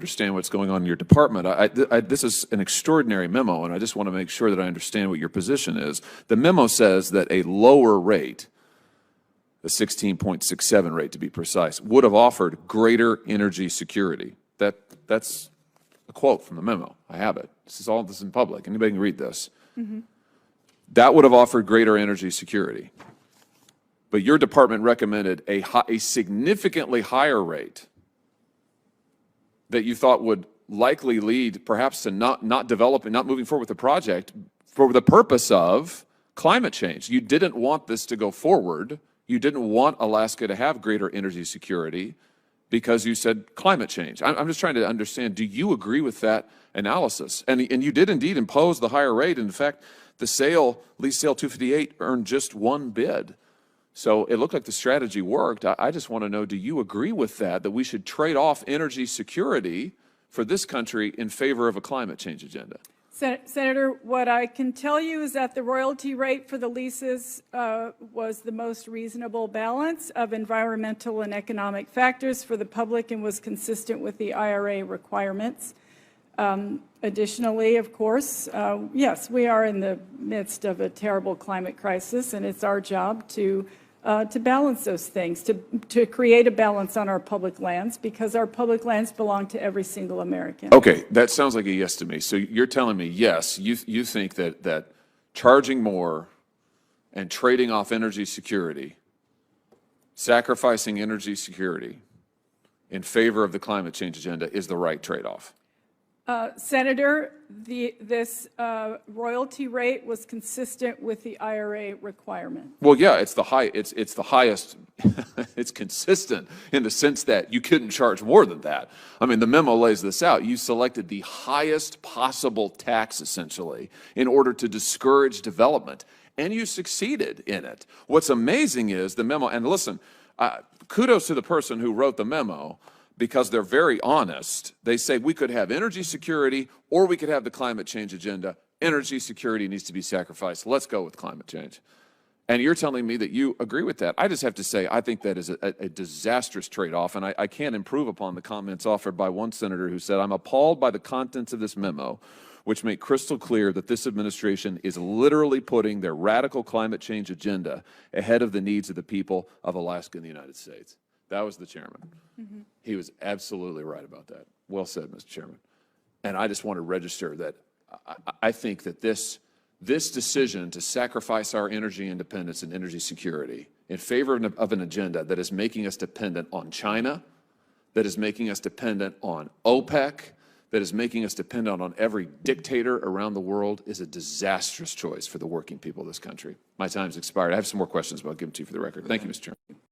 understand what's going on in your department. This is an extraordinary memo, and I just want to make sure that I understand what your position is. The memo says that a lower rate, a 16.67 rate to be precise, would have offered greater energy security. That's a quote from the memo. I have it. This is in public. Anybody can read this. Mm-hmm. That would have offered greater energy security. But your department recommended a significantly higher rate that you thought would likely lead perhaps to not moving forward with the project for the purpose of climate change. You didn't want this to go forward. You didn't want Alaska to have greater energy security because you said climate change. I'm just trying to understand, do you agree with that analysis? And you did indeed impose the higher rate. In fact, the lease sale 258 earned just one bid. So it looked like the strategy worked. I just want to know, do you agree with that we should trade off energy security for this country in favor of a climate change agenda? Senator, what I can tell you is that the royalty rate for the leases was the most reasonable balance of environmental and economic factors for the public and was consistent with the IRA requirements. Additionally, of course, yes, we are in the midst of a terrible climate crisis, and it's our job to balance those things, to create a balance on our public lands, because our public lands belong to every single American. Okay, that sounds like a yes to me. So you're telling me, yes, you think that charging more and trading off energy security, sacrificing energy security in favor of the climate change agenda is the right trade-off? Senator, this royalty rate was consistent with the IRA requirement. Well, yeah, it's the highest. It's consistent in the sense that you couldn't charge more than that. I mean, the memo lays this out. You selected the highest possible tax, essentially, in order to discourage development, and you succeeded in it. What's amazing is the memo, and listen, kudos to the person who wrote the memo, because they're very honest. They say we could have energy security or we could have the climate change agenda. Energy security needs to be sacrificed. Let's go with climate change. And you're telling me that you agree with that. I just have to say, I think that is a disastrous trade-off, and I can't improve upon the comments offered by one senator who said, I'm appalled by the contents of this memo, which make crystal clear that this administration is literally putting their radical climate change agenda ahead of the needs of the people of Alaska and the United States. That was the chairman. Mm-hmm. He was absolutely right about that. Well said, Mr. Chairman. And I just want to register that I think that this decision to sacrifice our energy independence and energy security in favor of an agenda that is making us dependent on China, that is making us dependent on OPEC, that is making us dependent on every dictator around the world is a disastrous choice for the working people of this country. My time's expired. I have some more questions, but I'll give them to you for the record. Thank you, Mr. Chairman.